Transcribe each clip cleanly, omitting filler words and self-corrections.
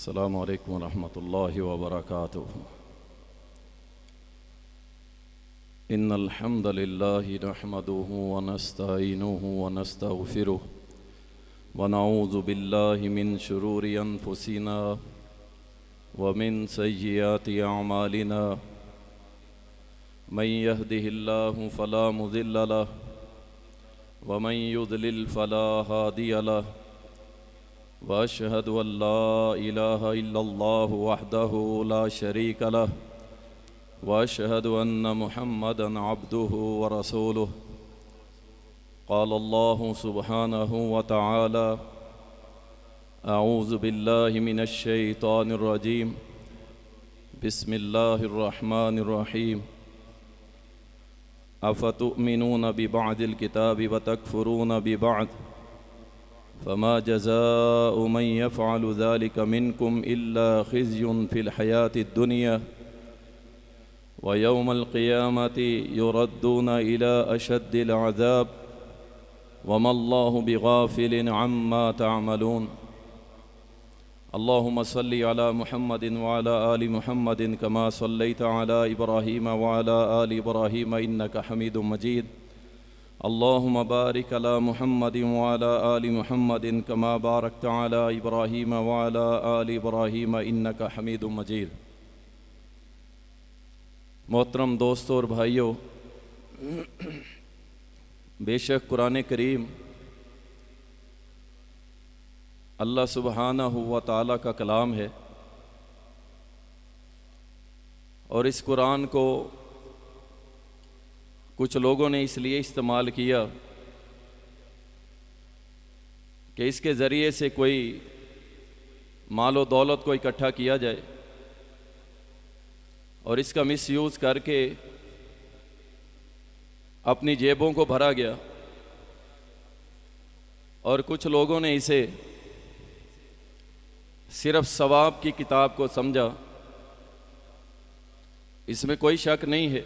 अस्सलामु अलैकुम वरहमतुल्लाहि वबरकातुहू। इन्नल हम्दलिल्लाहि नहमदुहु व नस्तईनुहु व नस्तगफिरुहु व नऊज़ु बिल्लाहि मिन शुरूरि अनफुसिना व मिन सय्यिआति अअमालिना। मन यहदिहिल्लाहु फला मुज़िल्ल लहु व मन युज़लिल फला हादिय लहु व अशहदु अल्ला इलाहा इल्लल्लाहु वहदहु ला शरीक लहु व अशहदु अन्न मुहम्मदन अब्दुहु व रसूलुहु। क़ाल अल्लाहु सुब्हानहु व तआला अऊज़ु बिल्लाहि मिनश शैतानिर रजीम बिस्मिल्लाहिर रहमानिर रहीम। अफ़तुमिनून बिबअदिल किताबि व तकफ़ुरून बिबअद फ़मा जज़ाउ मन यफ़अलु ज़ालिका मिनकुम इल्ला ख़िज़्युन फ़िल हयातिद दुनिया व यौमल क़ियामति युरद्दून इला अशद्दिल अज़ाब वमल्लाहु बिग़ाफ़िलिन अम्मा तअमलून। अल्लाहुम्मा सल्लि अला मुहम्मदिन व अला आलि मुहम्मदिन कमा सल्लैता अला इब्राहीम व अला आलि इब्राहीम इन्नका हमीदुम मजीद। अल्लाहुम्मा बारिक अला मुहम्मदिन व अला आलि मुहम्मदिन कमा बारकता अला इब्राहीम व अला आलि इब्राहीम इन्नका हमीदुम मजीद। मोहतरम दोस्तों और भाइयों, बेशक कुरान करीम अल्लाह सुब्हानहु व तआला का कलाम है और इस कुरान को कुछ लोगों ने इसलिए इस्तेमाल किया कि इसके ज़रिए से कोई मालो दौलत को इकट्ठा किया जाए और इसका मिसयूज़ करके अपनी जेबों को भरा गया। और कुछ लोगों ने इसे सिर्फ सवाब की किताब को समझा। इसमें कोई शक नहीं है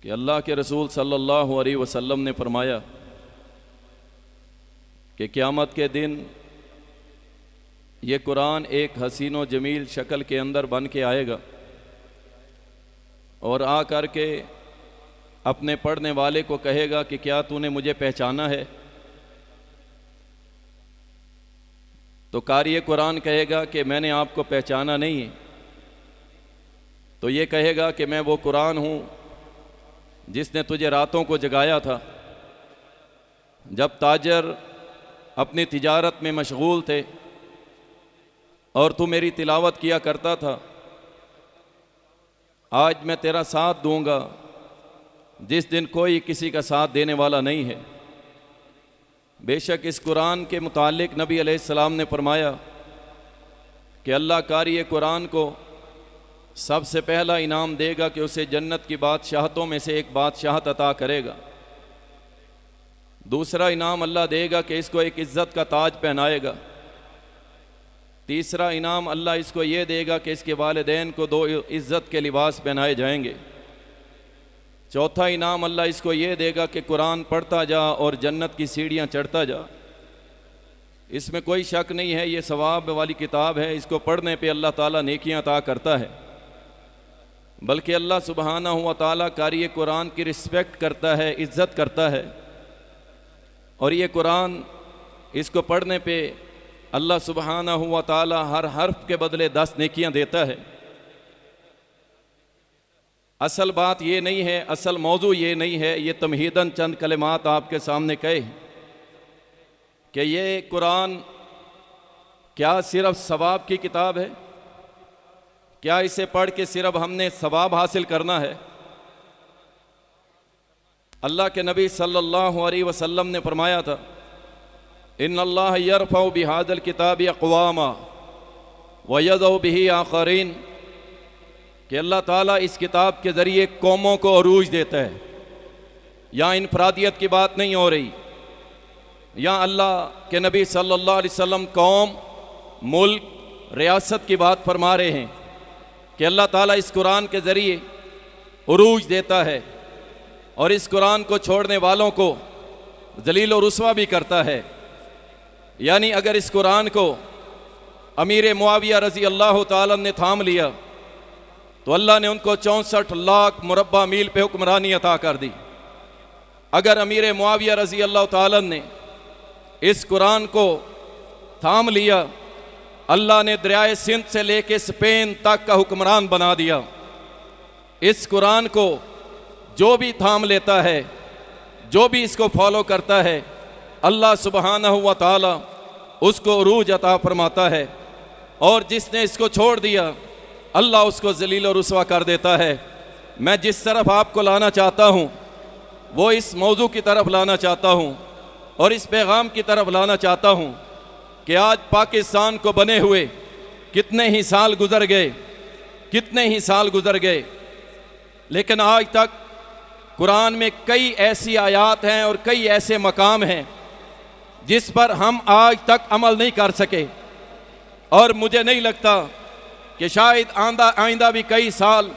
कि अल्लाह के रसूल सल्लल्लाहु अलैहि वसल्लम ने फरमाया कि क़यामत के दिन ये कुरान एक हसीन व जमील शक्ल के अंदर बन के आएगा और आ कर के अपने पढ़ने वाले को कहेगा कि क्या तूने मुझे पहचाना है। तो कारी कुरान कहेगा कि मैंने आपको पहचाना नहीं है। तो ये कहेगा कि मैं वो कुरान हूँ जिसने तुझे रातों को जगाया था, जब ताजर अपनी तिजारत में मशगूल थे और तू मेरी तिलावत किया करता था। आज मैं तेरा साथ दूंगा जिस दिन कोई किसी का साथ देने वाला नहीं है। बेशक इस कुरान के मुतालिक नबी अलैहिस्सलाम ने फरमाया कि अल्लाह कारी कुरान को सबसे पहला इनाम देगा कि उसे जन्नत की बादशाहतों में से एक बादशाहत अता करेगा। दूसरा इनाम अल्लाह देगा कि इसको एक इज़्ज़त का ताज पहनाएगा। तीसरा इनाम अल्लाह इसको ये देगा कि इसके वालिदैन को 2 इज़्ज़त के लिबास पहनाए जाएंगे। चौथा इनाम अल्लाह इसको ये देगा कि कुरान पढ़ता जा और जन्नत की सीढ़ियाँ चढ़ता जा। इसमें कोई शक नहीं है, ये सवाब वाली किताब है। इसको पढ़ने पे अल्लाह ताला नेकियां अता करता है। बल्कि अल्लाह सुब्हानहु व तआला कारी कुरान की रिस्पेक्ट करता है, इज़्ज़त करता है। और ये कुरान, इसको पढ़ने पे अल्लाह सुब्हानहु व तआला हर हर्फ के बदले 10 नेकियां देता है। असल बात ये नहीं है, असल मौजू ये नहीं है। ये तमहीदन चंद कलिमात आपके सामने कहे कि ये कुरान क्या सिर्फ सवाब की किताब है? क्या इसे पढ़ के सिर्फ हमने सवाब हासिल करना है? अल्लाह के नबी सल्लल्लाहु अलैहि वसल्लम ने फरमाया था, इन्नल्लाह यरफ़उ बिहाज़िल किताबि अक़वामा व यज़उ बिही आख़रीन, कि अल्लाह ताला इस किताब के ज़रिए कौमों को अरूज देता है। यहाँ इनफरादियत की बात नहीं हो रही। यहाँ अल्लाह के नबी सल्लल्लाहु अलैहि वसल्लम कौम, मुल्क, रियासत की बात फरमा रहे हैं कि अल्लाह ताला इस कुरान के ज़रिए अरूज देता है और इस कुरान को छोड़ने वालों को जलील और रुस्वा भी करता है। यानी अगर इस कुरान को अमीर मुआविया रजी अल्लाह ताला ने थाम लिया तो अल्लाह ने उनको 64 लाख मुरब्बा मील पे हुक्मरानी अता कर दी। अगर अमीर मुआविया रजी अल्लाह ताला ने इस कुरान को थाम लिया, अल्लाह ने दरियाए सिंध से लेके स्पेन तक का हुक्मरान बना दिया। इस कुरान को जो भी थाम लेता है, जो भी इसको फॉलो करता है, अल्लाह सुब्हानहू व तआला उसको उरूज अता फरमाता है, और जिसने इसको छोड़ दिया अल्लाह उसको जलील और रुसवा कर देता है। मैं जिस तरफ आपको लाना चाहता हूँ वो इस मौजू की तरफ लाना चाहता हूँ और इस पैगाम की तरफ लाना चाहता हूँ कि आज पाकिस्तान को बने हुए कितने ही साल गुजर गए, कितने ही साल गुजर गए, लेकिन आज तक कुरान में कई ऐसी आयात हैं और कई ऐसे मकाम हैं जिस पर हम आज तक अमल नहीं कर सके। और मुझे नहीं लगता कि शायद आइंदा भी कई साल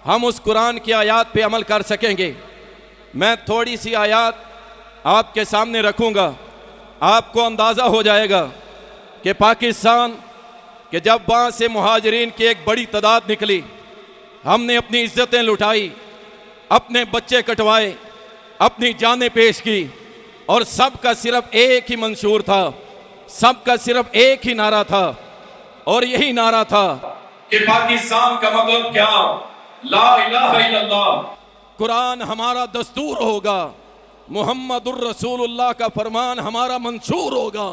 हम उस कुरान की आयात पे अमल कर सकेंगे। मैं थोड़ी सी आयात आपके सामने रखूँगा, आपको अंदाज़ा हो जाएगा कि पाकिस्तान के जब वहाँ से मुहाजिरीन की एक बड़ी तादाद निकली, हमने अपनी इज्जतें लुटाई, अपने बच्चे कटवाए, अपनी जानें पेश की, और सबका सिर्फ एक ही मंशूर था, सबका सिर्फ एक ही नारा था, और यही नारा था कि पाकिस्तान का मतलब क्या, ला इलाहा इल्लल्लाह, कुरान हमारा दस्तूर होगा, मुहम्मदुर रसूलुल्लाह का फरमान हमारा मंशूर होगा।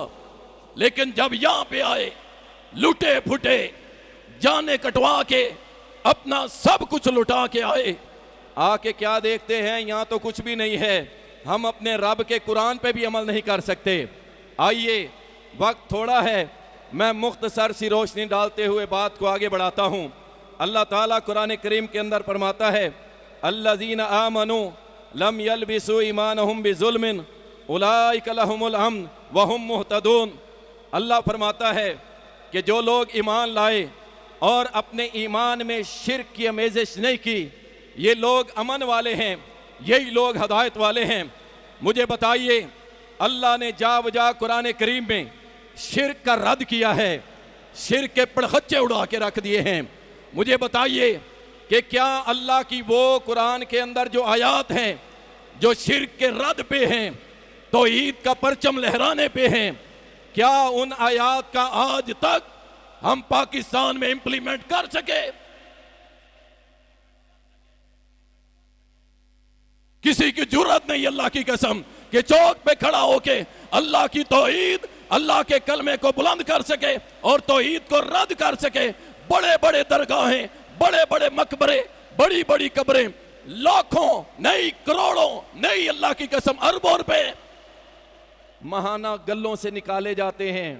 लेकिन जब यहाँ पे आए, लुटे फुटे, जाने कटवा के, अपना सब कुछ लुटा के आके क्या देखते हैं, यहाँ तो कुछ भी नहीं है, हम अपने रब के कुरान पे भी अमल नहीं कर सकते। आइए, वक्त थोड़ा है, मैं मुख्तसर सी रोशनी डालते हुए बात को आगे बढ़ाता हूँ। अल्लाह ताला कुरान करीम के अंदर फरमाता है, अल्लज़ीना आमनू लम यलबिसू ईमानहुम बिजुल्मिन उलाइका लहुमुल अम्न व हुम मुहतदून। अल्लाह फरमाता है कि जो लोग ईमान लाए और अपने ईमान में शिर्क की आमेज़िश नहीं की, ये लोग अमन वाले हैं, यही लोग हदायत वाले हैं। मुझे बताइए, अल्लाह ने जा बजा कुरान करीम में शिर्क का रद्द किया है, शिर्क के पड़खच्चे उड़ा के रख दिए हैं। मुझे बताइए कि क्या अल्लाह की वो कुरान के अंदर जो आयात हैं जो शिर्क के रद्द पे हैं, तौहीद का परचम लहराने पे हैं, क्या उन आयात का आज तक हम पाकिस्तान में इंप्लीमेंट कर सके? किसी की जुर्रत नहीं, अल्लाह की कसम, कि चौक पे खड़ा होके अल्लाह की तौहीद, अल्लाह के कलमे को बुलंद कर सके और तौहीद को रद्द कर सके। बड़े बड़े दरगाहें, बड़े बड़े मकबरे, बड़ी बड़ी कब्रें, लाखों नहीं करोड़ों नहीं, अल्लाह की कसम अरबों रुपए महाना गल्लों से निकाले जाते हैं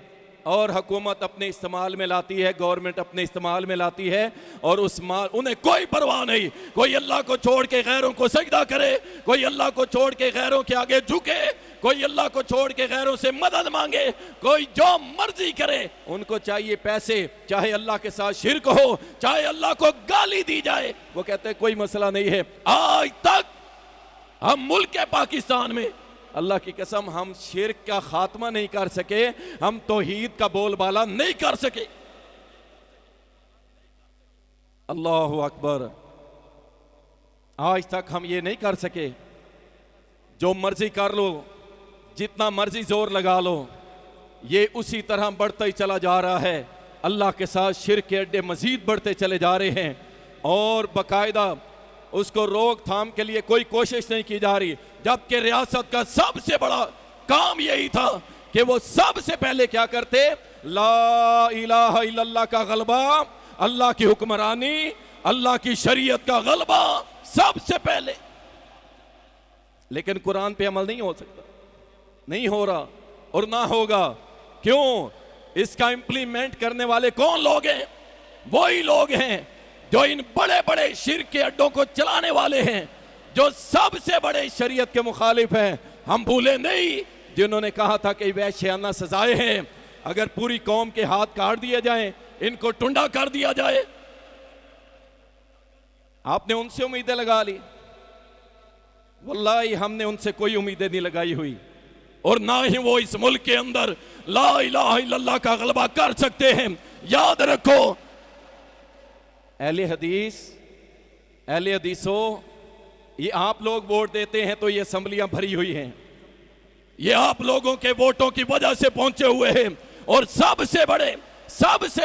और हुकूमत अपने इस्तेमाल में लाती है, गवर्नमेंट अपने इस्तेमाल में लाती है, और उस माल उन्हें कोई परवाह नहीं। कोई अल्लाह को छोड़ के गैरों को सजदा करे, कोई अल्लाह को छोड़ के गैरों के आगे झुके, कोई अल्लाह को छोड़ के गैरों से मदद मांगे, कोई जो मर्जी करे। उनको चाहिए पैसे, चाहे अल्लाह के साथ शिर्क हो, चाहे अल्लाह को गाली दी जाए, वो कहते हैं कोई मसला नहीं है। आज तक हम मुल्क के पाकिस्तान में अल्लाह की कसम हम शिर्क का खात्मा नहीं कर सके, हम तौहीद का बोलबाला नहीं कर सके। अल्लाहु अकबर। आज तक हम ये नहीं कर सके। जो मर्जी कर लो, जितना मर्जी जोर लगा लो, ये उसी तरह बढ़ता ही चला जा रहा है। अल्लाह के साथ शिर्क के अड्डे मजीद बढ़ते चले जा रहे हैं और बाकायदा उसको रोकथाम के लिए कोई कोशिश नहीं की जा रही। जबकि रियासत का सबसे बड़ा काम यही था कि वो सबसे पहले क्या करते, ला इलाहा इल्लल्लाह का गलबा, अल्लाह की हुक्मरानी, अल्लाह की शरीयत का गलबा सबसे पहले। लेकिन कुरान पे अमल नहीं हो सकता, नहीं हो रहा और ना होगा। क्यों? इसका इंप्लीमेंट करने वाले कौन लोग हैं? वही लोग हैं जो इन बड़े बड़े शिर्क के अड्डों को चलाने वाले हैं, जो सबसे बड़े शरीयत के मुखालिफ हैं। हम भूले नहीं जिन्होंने कहा था कि वहशियाना सजाएं हैं, अगर पूरी कौम के हाथ काट दिए जाएं, इनको टुंडा कर दिया जाए। आपने उनसे उम्मीदें लगा ली, वल्लाही हमने उनसे कोई उम्मीदें नहीं लगाई हुई। और ना ही वो इस मुल्क के अंदर ला इलाहा इल्लल्लाह का गलबा कर सकते हैं। याद रखो अहले हदीसो, ये आप लोग वोट देते हैं तो ये असम्बलियां भरी हुई हैं, ये आप लोगों के वोटों की वजह से पहुंचे हुए हैं और सबसे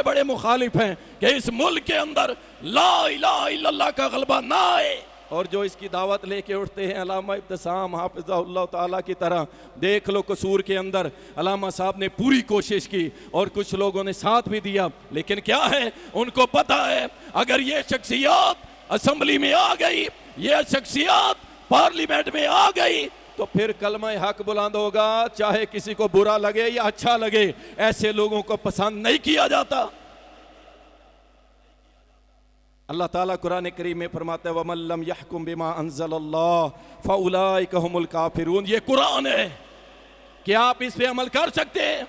बड़े मुखालिफ हैं कि इस मुल्क के अंदर ला इलाहा इल्लल्लाह का गलबा ना आए। और जो इसकी दावत लेके उठते हैं अल्लामा इब्तिसाम हाफिज़हुल्लाह ताला की तरह, देख लो कसूर के अंदर अल्लामा साहब ने पूरी कोशिश की और कुछ लोगों ने साथ भी दिया, लेकिन क्या है उनको पता है अगर ये शख्सियत असम्बली में आ गई, ये शख्सियत पार्लियामेंट में आ गई तो फिर कलमा हक बुलंद होगा, चाहे किसी को बुरा लगे या अच्छा लगे, ऐसे लोगों को पसंद नहीं किया जाता। अल्लाह ताला कुरान करीम में फरमाता है वमल्लम यहकुम बिमा अंज़लल्लाह फउलाइका हुमुल काफिरून। ये कुरान है, क्या आप इस पे अमल कर सकते हैं?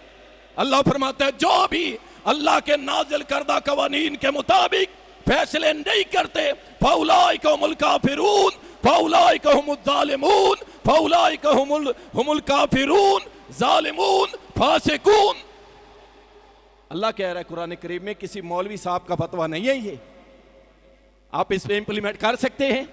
अल्लाह फरमाता है जो भी अल्लाह के नाजिल करदा कवानीन के मुताबिक फैसले नहीं करते फउलाइका हुमुल काफिरून फउलाइका हुमुल ज़ालिमून फउलाइका हुमुल काफिरून ज़ालिमून फासिकून। अल्लाह कह रहा है कुरान करीम में, किसी मौलवी साहब का फतवा नहीं है ये। आप इस पे इंप्लीमेंट कर सकते हैं?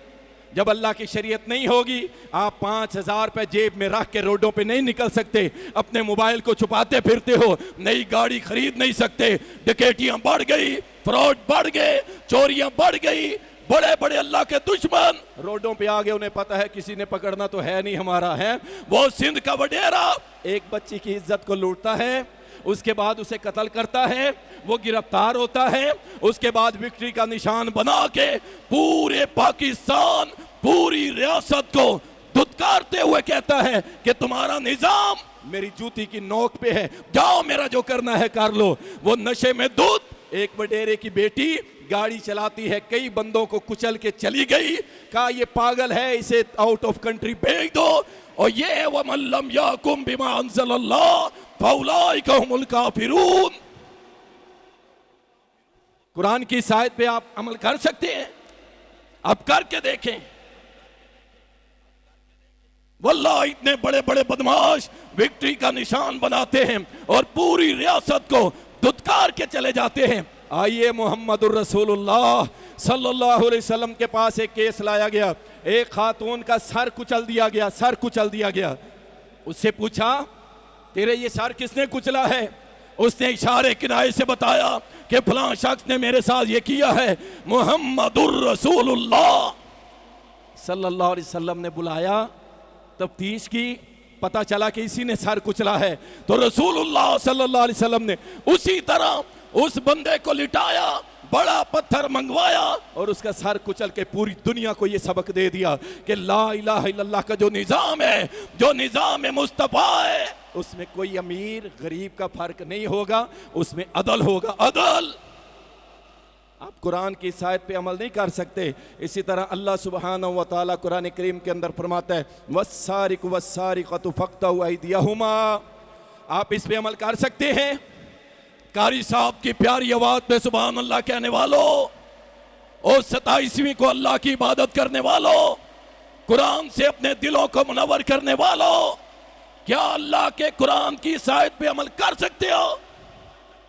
जब अल्लाह की शरीयत नहीं होगी, आप 5,000 रुपए जेब में रख के रोडों पे नहीं निकल सकते, अपने मोबाइल को छुपाते फिरते हो, नई गाड़ी खरीद नहीं सकते, डकैतियां बढ़ गई, फ्रॉड बढ़ गए, चोरियां बढ़ गई, बड़े बड़े अल्लाह के दुश्मन रोडों पे आ गए, उन्हें पता है किसी ने पकड़ना तो है नहीं हमारा है। वो सिंध का वडेरा एक बच्ची की इज्जत को लूटता है, उसके बाद उसे कत्ल करता है, वो गिरफ्तार होता है, उसके बाद विक्ट्री का निशान बना के पूरे पाकिस्तान पूरी रियासत को धुतकारते हुए कहता है कि तुम्हारा निजाम मेरी जूती की नोक पे है, जाओ मेरा जो करना है कर लो। वो नशे में धुत, एक वडेरे की बेटी गाड़ी चलाती है, कई बंदों को कुचल के चली गई, कहा ये पागल है, इसे आउट ऑफ कंट्री भेज दो। और ये वमल्लम याकुम बिमा अंज़लल्लाह फउलाइका हुमुल काफिरून। कुरान की इस आयत पे आप अमल कर सकते हैं? आप करके देखें। वल्लाह इतने बड़े बड़े बदमाश विक्ट्री का निशान बनाते हैं और पूरी रियासत को धुतकार के चले जाते हैं। आइए मोहम्मदुर रसूलुल्लाह सल्लल्लाहु अलैहि वसल्लम के पास एक केस लाया गया, एक खातून का सर कुचल दिया गया। उससे पूछा तेरे ये सर किसने कुचला है? उसने इशारे किनारे से बताया कि फलां शख्स ने मेरे साथ ये किया है। मोहम्मदुर रसूलुल्लाह सल्लल्लाहु अलैहि वसल्लम ने बुलाया, तफ्तीश की, पता चला कि इसी ने सर कुचला है। तो रसूलुल्लाह सल्लल्लाहु अलैहि वसल्लम ने उसी तरह उस बंदे को लिटाया, बड़ा पत्थर मंगवाया और उसका सर कुचल के पूरी दुनिया को ये सबक दे दिया कि ला इलाहा इल्लल्लाह का जो निजाम है, जो निजाम मुस्तफा है, उसमें कोई अमीर गरीब का फर्क नहीं होगा, उसमें अदल होगा, अदल। आप कुरान की इस आयत पे अमल नहीं कर सकते। इसी तरह अल्लाह सुब्हानहू व तआला कुरान करीम के अंदर फरमाता है वस्सारिकु वस्सारिकतु फक्तऊ अयदियहुमा। आप इस पे अमल कर सकते हैं? कारी साहब की प्यारी आवाज पे सुभान अल्लाह कहने वालों और 27वीं को अल्लाह की इबादत करने वालों, कुरान से अपने दिलों को मुनव्वर करने वालों, क्या अल्लाह के कुरान की इस आयत पे अमल कर सकते हो?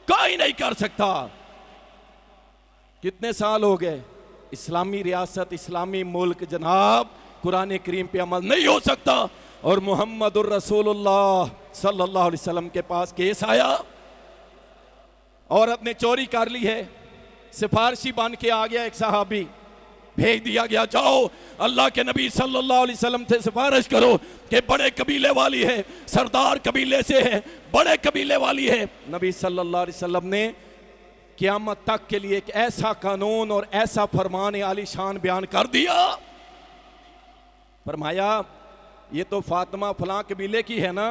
कोई नहीं कर सकता। कितने साल हो गए इस्लामी रियासत, इस्लामी मुल्क जनाब, कुरान करीम पे अमल नहीं हो सकता। और मोहम्मदुर रसूलुल्लाह सल्लल्लाहु अलैहि वसल्लम के पास केस आया, औरत ने चोरी कर ली है, सिफारशी बन के आ गया एक सहाबी, भेज दिया गया जाओ अल्लाह के नबी सल्लल्लाहु अलैहि वसल्लम से सिफारिश करो कि बड़े कबीले वाली है, सरदार कबीले से है, बड़े कबीले वाली है। नबी सल्लल्लाहु अलैहि वसल्लम ने क़यामत तक के लिए एक ऐसा कानून और ऐसा फरमान आलीशान बयान कर दिया, फरमाया ये तो फातिमा फलां कबीले की है ना,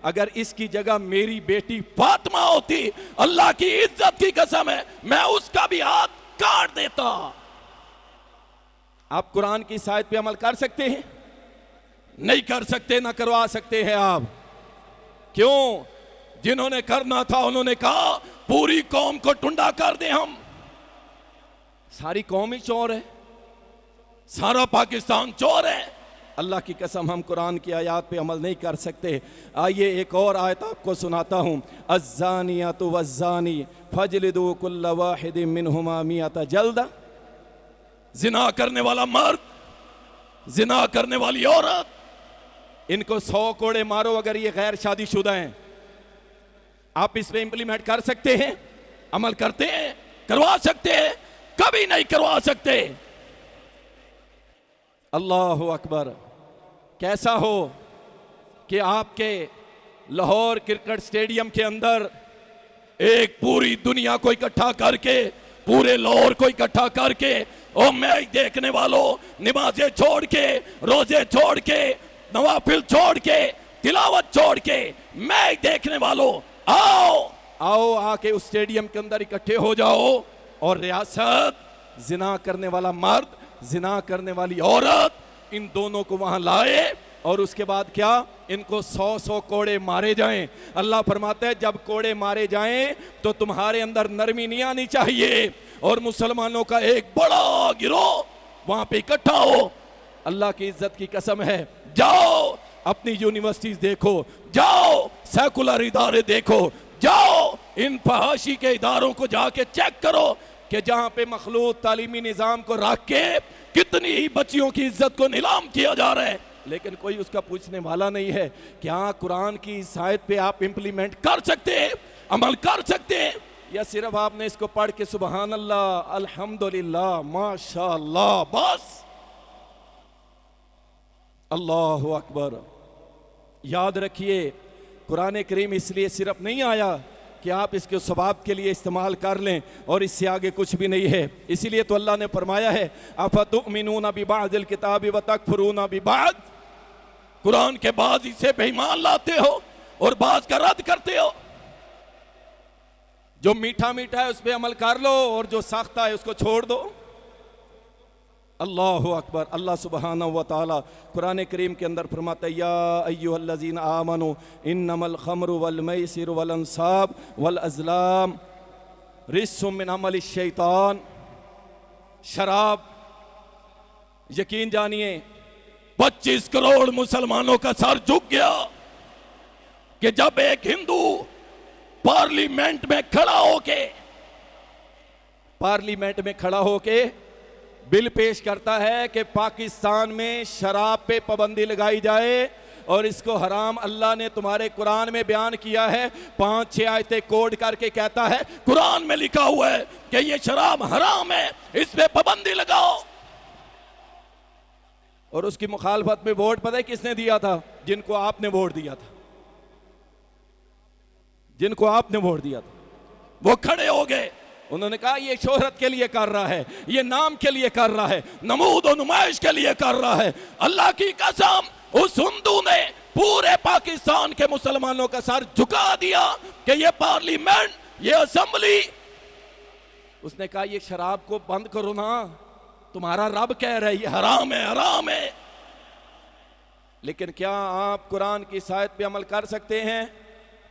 अगर इसकी जगह मेरी बेटी फातिमा होती, अल्लाह की इज्जत की कसम है मैं उसका भी हाथ काट देता। आप कुरान की इस आयत पे अमल कर सकते हैं? नहीं कर सकते, ना करवा सकते हैं आप। क्यों? जिन्होंने करना था उन्होंने कहा पूरी कौम को टुंडा कर दे हम। सारी कौम ही चोर है, सारा पाकिस्तान चोर है, अल्लाह की कसम हम कुरान की आयत पे अमल नहीं कर सकते। आइए एक और आयत आपको सुनाता हूँ। अज़्ज़ानियतु वज़्ज़ानी फजलिदू कुल्ल वाहिदिम मिनहुमा मियता जल्दा। जिना करने वाला मर्द, जिना करने वाली औरत, इनको 100 कोड़े मारो अगर ये गैर शादीशुदा हैं। आप इस पे इंप्लीमेंट कर सकते हैं? अमल करते हैं, करवा सकते हैं, कभी नहीं करवा सकते। अल्लाह अकबर। कैसा हो कि आपके लाहौर क्रिकेट स्टेडियम के अंदर एक पूरी दुनिया को इकट्ठा करके, पूरे लाहौर को इकट्ठा करके, और मैच देखने वालों, नमाजें छोड़ के, रोजे छोड़ के, नवाफिल छोड़ के, तिलावत छोड़ के, मैच देखने वालों, आओ आओ आके उस स्टेडियम के अंदर इकट्ठे हो जाओ और रियासत, जिना करने वाला मर्द, जिना करने वाली औरत, इन दोनों को वहां लाए और उसके बाद क्या, इनको 100 कोड़े मारे जाएं। अल्लाह फरमाता है जब कोड़े मारे जाएं तो तुम्हारे अंदर नरमी नहीं आनी चाहिए, और मुसलमानों का एक बड़ा गिरोह वहां पे इकट्ठा हो। अल्लाह की इज्जत की कसम है, जाओ अपनी यूनिवर्सिटीज देखो, जाओ सेकुलर इदारे देखो, जाओ इन फहाशी के इदारों को जाके चेक करो कि जहां पे मखलूत तालीमी निजाम को रख के कितनी ही बच्चियों की इज्जत को नीलाम किया जा रहा है, लेकिन कोई उसका पूछने वाला नहीं है। क्या कुरान की इस आयत पे आप इंप्लीमेंट कर सकते हैं, अमल कर सकते हैं, या सिर्फ आपने इसको पढ़ के सुबहान अल्लाह, अल्हम्दुलिल्लाह, माशाअल्लाह, बस? अल्लाहु अकबर। याद रखिए कुरान करीम इसलिए सिर्फ नहीं आया कि आप इसके सवाब के लिए इस्तेमाल कर लें और इससे आगे कुछ भी नहीं है। इसीलिए तो अल्लाह ने फरमाया है अफतुमिनूना बिबादिल किताबि व तकफुरूना बिबाद, कुरान के बाद इसे बेईमान लाते हो और बाज का रद्द करते हो। जो मीठा मीठा है उस पर अमल कर लो और जो सख्त है उसको छोड़ दो। अल्लाहु अकबर। अल्लाह सुब्हानहु व तआला कुरान करीम के अंदर फरमाता है या अय्युहल्लज़ीना आमनू इन्नमल खम्रु वल मैसिरु वल अंसाब वल अज़लाम रिज्सुम मिन अमलि शैतान। शराब, यकीन जानिए 25 करोड़ मुसलमानों का सर झुक गया कि जब एक हिंदू पार्लियामेंट में खड़ा होके बिल पेश करता है कि पाकिस्तान में शराब पे पाबंदी लगाई जाए, और इसको हराम अल्लाह ने तुम्हारे कुरान में बयान किया है। 5-6 आयतें कोड करके कहता है कुरान में लिखा हुआ है कि ये शराब हराम है, इस पे पाबंदी लगाओ। और उसकी मुखालफत में वोट पता है किसने दिया था? जिनको आपने वोट दिया था, जिनको आपने वोट दिया था वो खड़े हो गए। उन्होंने कहा ये शोहरत के लिए कर रहा है, ये नाम के लिए कर रहा है, नमूद और नुमाइश के लिए कर रहा है। अल्लाह की कसम उस हिंदू ने पूरे पाकिस्तान के मुसलमानों का सर झुका दिया कि ये पार्लियामेंट, ये असेंबली, उसने कहा ये शराब को बंद करो ना, तुम्हारा रब कह रहा है ये हराम है, हराम है। लेकिन क्या आप कुरान की आयत पे अमल कर सकते हैं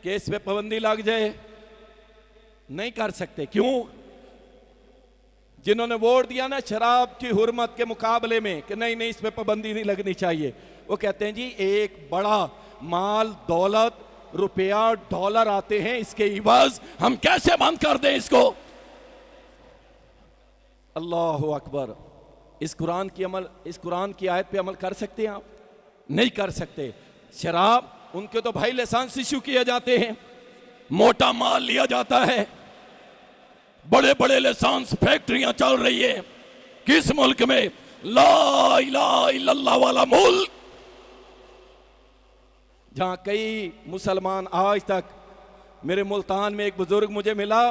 कि इस पे पाबंदी लग जाए? नहीं कर सकते। क्यों? जिन्होंने वोट दिया ना शराब की हुर्मत के मुकाबले में कि नहीं नहीं इस पे पाबंदी नहीं लगनी चाहिए, वो कहते हैं जी एक बड़ा माल, दौलत, रुपया, डॉलर आते हैं, इसके इवज हम कैसे बंद कर दें इसको? अल्लाहु अकबर। इस कुरान की आयत पे अमल कर सकते हैं आप? नहीं कर सकते। शराब, उनके तो भाई लाइसेंस इशू किए जाते हैं, मोटा माल लिया जाता है, बड़े बड़े लाइसेंस फैक्ट्रियां चल रही है। किस मुल्क में? ला इलाहा इल्लल्लाह वाला मुल्क, जहां कई मुसलमान आज तक, मेरे मुल्तान में एक बुजुर्ग मुझे मिला,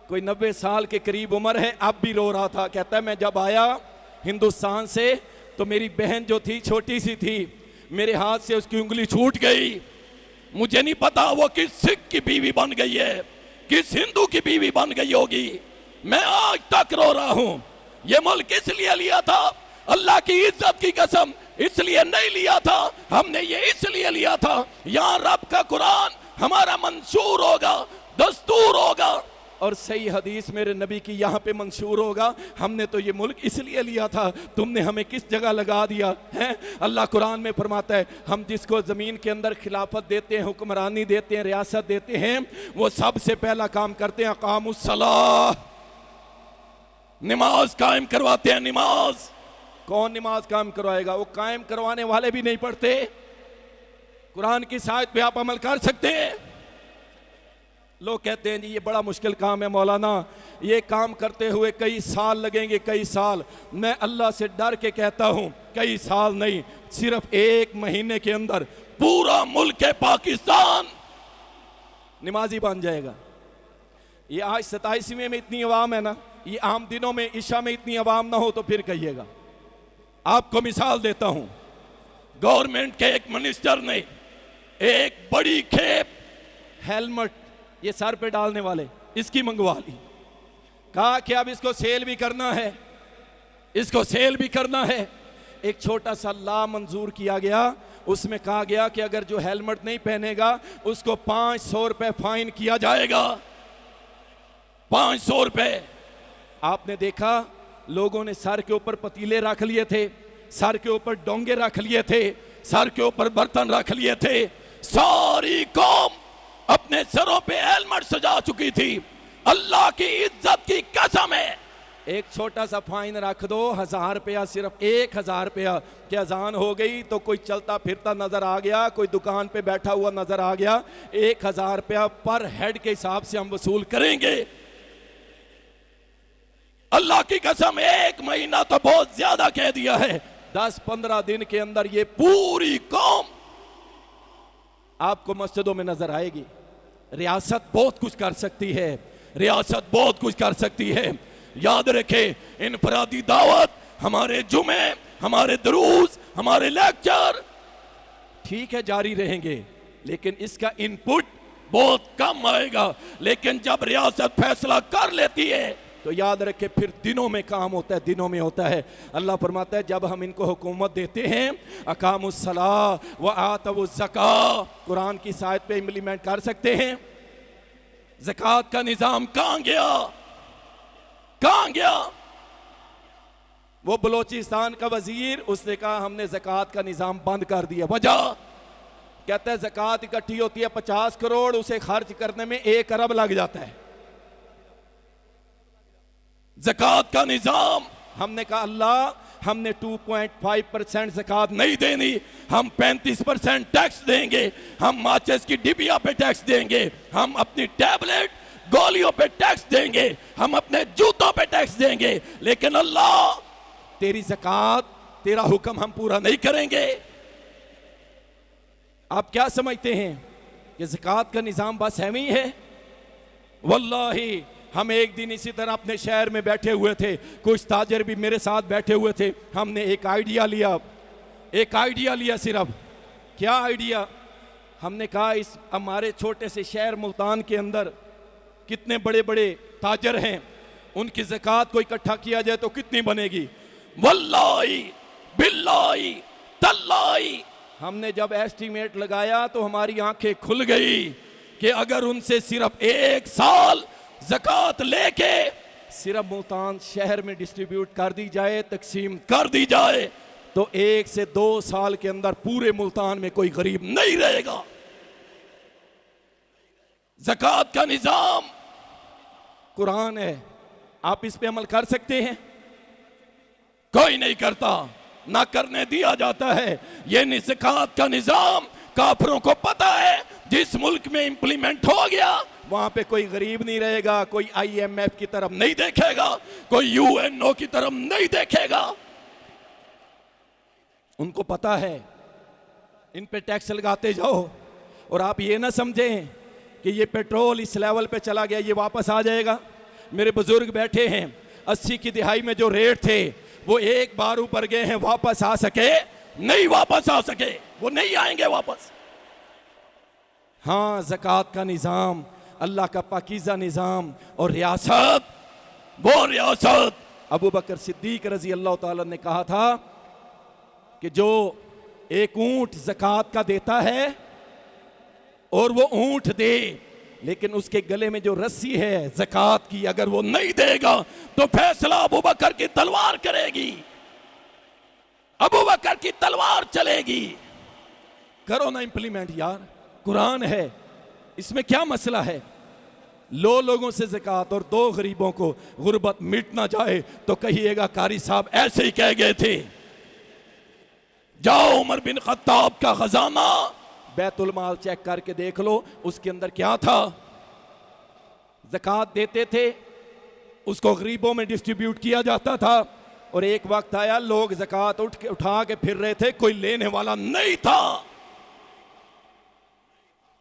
कोई 90 साल के करीब उम्र है, अब भी रो रहा था। कहता है मैं जब आया हिंदुस्तान से तो मेरी बहन जो थी छोटी सी थी, मेरे हाथ से उसकी उंगली छूट गई। मुझे नहीं पता वो किस सिख की बीवी बन गई है, किस हिंदू की बीवी बन गई होगी। मैं आज तक रो रहा हूं। ये मुल्क किस लिए लिया था? अल्लाह की इज्जत की कसम इसलिए नहीं लिया था, हमने ये इसलिए लिया था यहां रब का कुरान हमारा मंशूर होगा, दस्तूर होगा, और सही हदीस मेरे नबी की यहाँ पे मंशूर होगा, हमने तो ये मुल्क इसलिए लिया था, तुमने हमें किस जगह लगा दिया है। अल्लाह कुरान में फरमाता है, हम जिसको ज़मीन के अंदर खिलाफत देते हैं, हुक्मरानी देते हैं, रियासत देते हैं, वो सबसे पहला काम करते हैं अकामुस्सलाह, नमाज कायम करवाते हैं। नमाज कौन नमाज कायम करवाएगा? वो कायम करवाने वाले भी नहीं पढ़ते। कुरान की सायत पे आप अमल कर सकते हैं। लोग कहते हैं जी ये बड़ा मुश्किल काम है मौलाना, ये काम करते हुए कई साल लगेंगे, कई साल। मैं अल्लाह से डर के कहता हूं कई साल नहीं, सिर्फ 1 महीने के अंदर पूरा मुल्क पाकिस्तान नमाजी बन जाएगा। ये आज 27वें में इतनी अवाम है ना, ये आम दिनों में ईशा में इतनी अवाम ना हो तो फिर कहिएगा। आपको मिसाल देता हूं, गवर्नमेंट के एक मिनिस्टर ने एक बड़ी खेप हेलमेट ये सर पे डालने वाले इसकी मंगवा ली, कहा कि अब इसको सेल भी करना है, इसको सेल भी करना है। एक छोटा सा ला मंजूर किया गया, उसमें कहा गया कि अगर जो हेलमेट नहीं पहनेगा उसको 500 रुपए फाइन किया जाएगा। 500 रुपए। आपने देखा लोगों ने सर के ऊपर पतीले रख लिए थे, सर के ऊपर डोंगे रख लिए थे, सर के ऊपर बर्तन रख लिए थे। सारी कौम अपने सरों पे हेलमेट सजा चुकी थी। अल्लाह की इज्जत की कसम है, एक छोटा सा फाइन रख दो, 1000 रुपया, सिर्फ 1000 रुपया कि अजान हो गई तो कोई चलता फिरता नजर आ गया, कोई दुकान पे बैठा हुआ नजर आ गया, 1000 रुपया पर हेड के हिसाब से हम वसूल करेंगे। अल्लाह की कसम 1 महीना तो बहुत ज्यादा कह दिया है। 10-15 दिन के अंदर ये पूरी कौम आपको मस्जिदों में नजर आएगी। रियासत बहुत कुछ कर सकती है, रियासत बहुत कुछ कर सकती है। याद रखें, इनफरादी दावत, हमारे जुमे, हमारे दुरूस, हमारे लेक्चर ठीक है जारी रहेंगे, लेकिन इसका इनपुट बहुत कम आएगा। लेकिन जब रियासत फैसला कर लेती है तो याद रखे फिर दिनों में काम होता है, दिनों में होता है। अल्लाह फरमाता है जब हम इनको हुकूमत देते हैं, अकामुस्सलाह व आतवुज़ ज़कात, कुरान की सायत पे इम्प्लीमेंट कर सकते हैं। ज़कात का निजाम कहां गया, कहां गया? वो बलोचिस्तान का वजीर, उसने कहा हमने ज़कात का निजाम बंद कर दिया। वजह कहता है ज़कात इकट्ठी होती है 50 करोड़, उसे खर्च करने में 1 अरब लग जाता है। ज़कात का निजाम, हमने कहा अल्लाह हमने 2.5% ज़कात नहीं देनी, हम 35% टैक्स देंगे, हम माचिस की डिबिया पे टैक्स देंगे, हम अपनी टैबलेट गोलियों पे टैक्स देंगे, हम अपने जूतों पे टैक्स देंगे, लेकिन अल्लाह तेरी ज़कात, तेरा हुक्म हम पूरा नहीं करेंगे। आप क्या समझते हैं कि ज़कात का निजाम बस है ही है? वल्लाही हम एक दिन इसी तरह अपने शहर में बैठे हुए थे, कुछ ताजर भी मेरे साथ बैठे हुए थे। हमने एक आइडिया लिया सिर्फ। क्या आइडिया? हमने कहा इस हमारे छोटे से शहर मुल्तान के अंदर कितने बड़े बड़े ताजर हैं, उनकी ज़कात को इकट्ठा किया जाए तो कितनी बनेगी? वल्लाही बिल्लाही तल्लाही। हमने जब एस्टीमेट लगाया तो हमारी आंखें खुल गई कि अगर उनसे सिर्फ 1 साल ज़कात लेके सिर्फ मुल्तान शहर में डिस्ट्रीब्यूट कर दी जाए, तकसीम कर दी जाए, तो 1 से 2 साल के अंदर पूरे मुल्तान में कोई गरीब नहीं रहेगा। ज़कात का निजाम कुरान है, आप इस पे अमल कर सकते हैं? कोई नहीं करता, ना करने दिया जाता है। ये ज़कात का निजाम काफिरों को पता है, जिस मुल्क में इंप्लीमेंट हो गया वहां पे कोई गरीब नहीं रहेगा, कोई IMF की तरफ नहीं देखेगा, कोई UNO की तरफ नहीं देखेगा। उनको पता है, इन पे टैक्स लगाते जाओ। और आप ये ना समझें कि ये पेट्रोल इस लेवल पे चला गया ये वापस आ जाएगा। मेरे बुजुर्ग बैठे हैं, 80 की दिहाई में जो रेट थे वो एक बार ऊपर गए हैं, वापस आ सके? नहीं वापस आ सके, वो नहीं आएंगे वापस। हाँ, ज़कात का निज़ाम अल्लाह का पाकीज़ा निज़ाम। और रियासत, वो रियासत अबू बकर सिद्दीक रजी अल्लाह ताला ने कहा था कि जो एक ऊंट ज़कात का देता है और वो ऊंट दे, लेकिन उसके गले में जो रस्सी है ज़कात की, अगर वो नहीं देगा तो फैसला अबू बकर की तलवार करेगी, अबू बकर की तलवार चलेगी। करो ना इंप्लीमेंट यार, कुरान है, इसमें क्या मसला है। लो लोगों से ज़कात और दो गरीबों को, गुर्बत मिट ना जाए तो कहिएगा कारी साहब ऐसे ही कह गए थे। जाओ उमर बिन खत्ताब का खजाना बैतुल माल चेक करके देख लो, उसके अंदर क्या था। ज़कात देते थे, उसको गरीबों में डिस्ट्रीब्यूट किया जाता था, और एक वक्त आया लोग ज़कात उठा के फिर रहे थे, कोई लेने वाला नहीं था।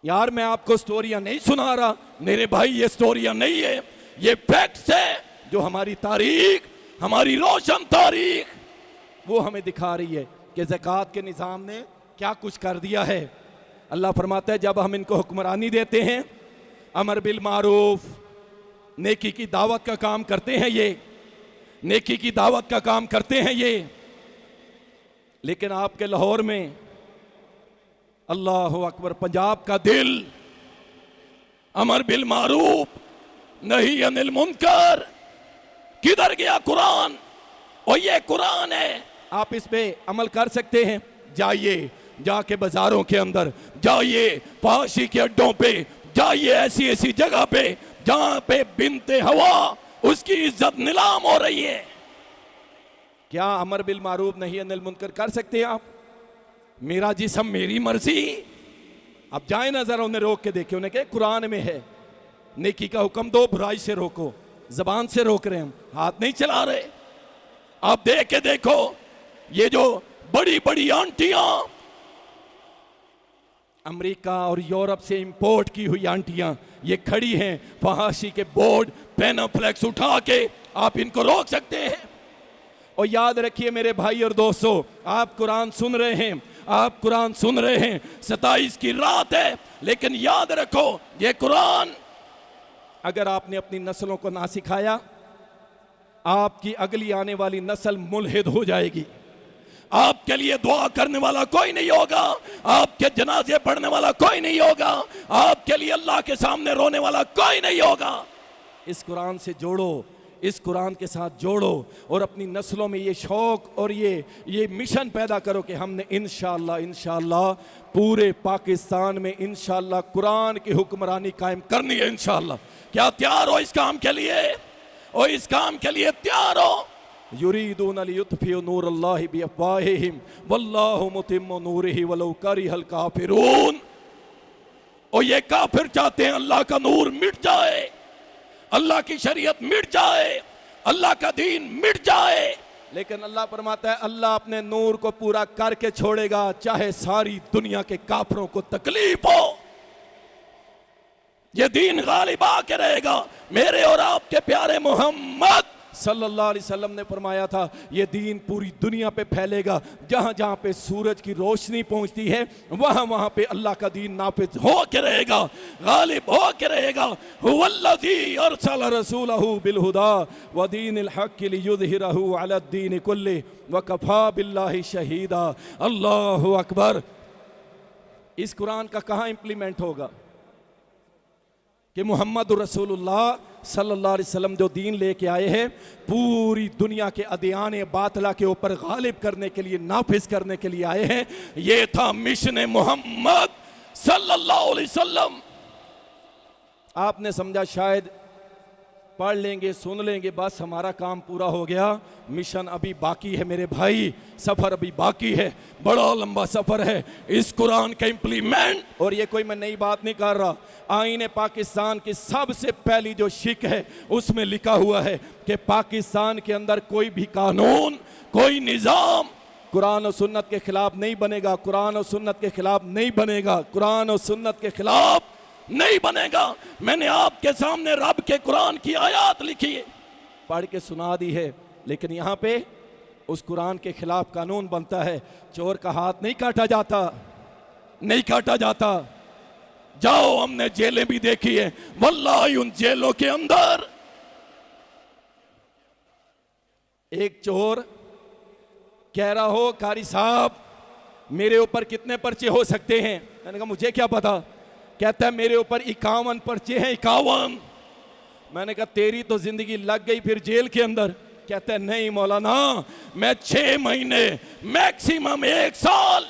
यार मैं आपको स्टोरियां नहीं सुना रहा मेरे भाई, ये स्टोरियां नहीं है, ये फैक्ट्स है जो हमारी तारीख, हमारी रोशन तारीख वो हमें दिखा रही है कि ज़कात के निज़ाम ने क्या कुछ कर दिया है। अल्लाह फरमाता है जब हम इनको हुक्मरानी देते हैं, अमर बिल मारूफ, नेकी की दावत का काम करते हैं ये, नेकी की दावत का काम करते हैं ये, लेकिन आपके लाहौर में अल्लाह अकबर, पंजाब का दिल, अमर बिल मारूफ नहीं अनिल मुनकर, किधर गया कुरान। और ये कुरान है, आप इस पे अमल कर सकते हैं। जाइए जाके बाजारों के अंदर जाइए, फहाशी के अड्डों पे जाइए, ऐसी ऐसी जगह पे जहां पे बिनते हवा उसकी इज्जत नीलाम हो रही है। क्या अमर बिल मारूफ नहीं अनिल मुनकर कर सकते हैं आप। मेरा जिस्म मेरी मर्जी, अब जाए ना जरा उन्हें रोक के देखे, उन्हें कहे कुरान में है नेकी का हुक्म दो, बुराई से रोको। जबान से रोक रहे हैं हम, हाथ नहीं चला रहे। आप देख के देखो, ये जो बड़ी बड़ी आंटियां, अमेरिका और यूरोप से इंपोर्ट की हुई आंटियां, ये खड़ी हैं फहाशी के बोर्ड पेनाफ्लेक्स उठा के, आप इनको रोक सकते हैं। और याद रखिए मेरे भाई और दोस्तों, आप कुरान सुन रहे हैं, आप कुरान सुन रहे हैं, 27 की रात है, लेकिन याद रखो ये कुरान अगर आपने अपनी नस्लों को ना सिखाया, आपकी अगली आने वाली नस्ल मुल्हिद हो जाएगी। आपके लिए दुआ करने वाला कोई नहीं होगा, आपके जनाजे पढ़ने वाला कोई नहीं होगा, आपके लिए अल्लाह के सामने रोने वाला कोई नहीं होगा। इस कुरान से जोड़ो, इस कुरान के साथ जोड़ो और अपनी नस्लों में ये शौक और ये मिशन पैदा करो कि हमने इंशाअल्लाह पूरे पाकिस्तान में इंशाअल्लाह कुरान की हुक्मरानी कायम करनी है इंशाअल्लाह। क्या तैयार हो इस काम के लिए? और इस काम के लिए तैयार हो? युरीदून लियुत्फिउ नूरल्लाहि बिअफ़वाहिहिम वल्लाहु मुतिम्मु नूरिही वलौ करिहल काफिरून। और ये काफिर चाहते हैं अल्लाह का नूर मिट जाए, अल्लाह की शरीयत मिट जाए, अल्लाह का दीन मिट जाए, लेकिन अल्लाह फरमाता है अल्लाह अपने नूर को पूरा करके छोड़ेगा, चाहे सारी दुनिया के काफिरों को तकलीफ हो। ये दीन गालिब आके रहेगा। मेरे और आपके प्यारे मोहम्मद सल्लल्लाहु अलैहि वसल्लम ने फरमाया था ये दीन पूरी दुनिया पे फैलेगा, जहां जहां पे सूरज की रोशनी पहुंचती है वहां वहां पे अल्लाह का दीन नाफिज हो के रहेगा, गालिब हो के रहेगा। हुवल्लज़ी अरसला रसूलहू बिल हुदा व दीनिल हक़्क़ि लियुज़हिरहू अला दीन कुल्लि व कफ़ा बिल्लाहि शहीदा। अल्लाहु अकबर। इस कुरान का कहां इंप्लीमेंट होगा कि मोहम्मद रसूलुल्लाह सल्लल्लाहु अलैहि वसल्लम जो दीन लेके आए हैं पूरी दुनिया के अदियान बातिला के ऊपर गालिब करने के लिए, नाफिज करने के लिए आए हैं। ये था मिशन मोहम्मद सल्लल्लाहु अलैहि वसल्लम। आपने समझा शायद पढ़ लेंगे, सुन लेंगे, बस हमारा काम पूरा हो गया। मिशन अभी बाकी है मेरे भाई, सफर अभी बाकी है, बड़ा लंबा सफर है इस कुरान का इंप्लीमेंट। और ये कोई मैं नई बात नहीं कर रहा, आईने पाकिस्तान की सबसे पहली जो शिक है उसमें लिखा हुआ है कि पाकिस्तान के अंदर कोई भी कानून, कोई निज़ाम कुरान और सुन्नत के खिलाफ नहीं बनेगा, कुरान और सुन्नत के खिलाफ नहीं बनेगा, कुरान और सुन्नत के खिलाफ नहीं बनेगा। मैंने आपके सामने रब के कुरान की आयत लिखी है, पढ़ के सुना दी है, लेकिन यहाँ पे उस कुरान के खिलाफ कानून बनता है। चोर का हाथ नहीं काटा जाता, नहीं काटा जाता। जाओ, हमने जेलें भी देखी है, वल्लाही उन जेलों के अंदर एक चोर कह रहा हो कारी साहब मेरे ऊपर कितने पर्चे हो सकते हैं। मैंने कहा मुझे क्या पता, कहता है मेरे ऊपर 51 पर्चे हैं, 51। मैंने कहा तेरी तो जिंदगी लग गई फिर जेल के अंदर। कहता है नहीं मौलाना, मैं 6 महीने मैक्सिमम 1 साल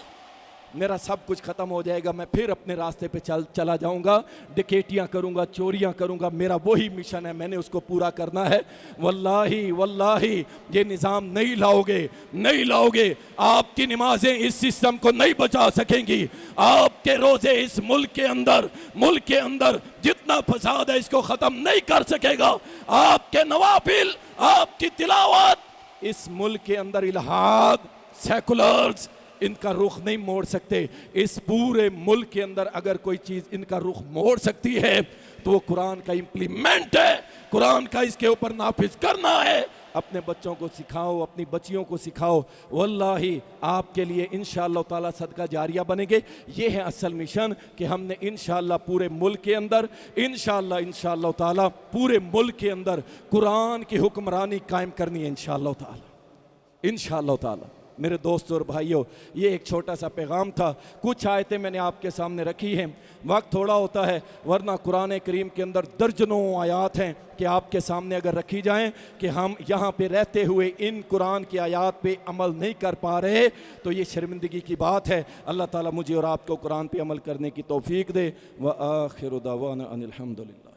मेरा सब कुछ खत्म हो जाएगा, मैं फिर अपने रास्ते पे चला जाऊंगा, डकैतियां करूंगा, चोरियां करूंगा, मेरा वही मिशन है, मैंने उसको पूरा करना है। वल्लाही वल्लाही ये निज़ाम नहीं लाओगे, नहीं लाओगे, आपकी नमाजें इस सिस्टम को नहीं बचा सकेंगी। आपके रोजे इस मुल्क के अंदर जितना फसाद है इसको खत्म नहीं कर सकेगा। आपके नवाफिल, आपकी तिलावत इस मुल्क के अंदर इल्हाद, सेकुलर्स इनका रुख नहीं मोड़ सकते। इस पूरे मुल्क के अंदर अगर कोई चीज इनका रुख मोड़ सकती है तो वो कुरान का इम्प्लीमेंट है, कुरान का इसके ऊपर नाफिज करना है। अपने बच्चों को सिखाओ, अपनी बच्चियों को सिखाओ, वल्लाही आपके लिए इंशाअल्लाह ताला सदका जारिया बनेंगे। ये है असल मिशन कि हमने इंशाअल्लाह पूरे मुल्क के अंदर इंशाअल्लाह ताला पूरे मुल्क के अंदर कुरान की हुक्मरानी कायम करनी है इंशाअल्लाह ताला। मेरे दोस्तों और भाइयों, ये एक छोटा सा पैगाम था, कुछ आयतें मैंने आपके सामने रखी हैं। वक्त थोड़ा होता है, वरना कुरान करीम के अंदर दर्जनों आयात हैं कि आपके सामने अगर रखी जाएं कि हम यहाँ पे रहते हुए इन कुरान की आयात पे अमल नहीं कर पा रहे तो ये शर्मिंदगी की बात है। अल्लाह ताला मुझे और आपको कुरान पे अमल करने की तौफीक दे। व आखिरु दावाना अनिल हम्दुलिल्लाह।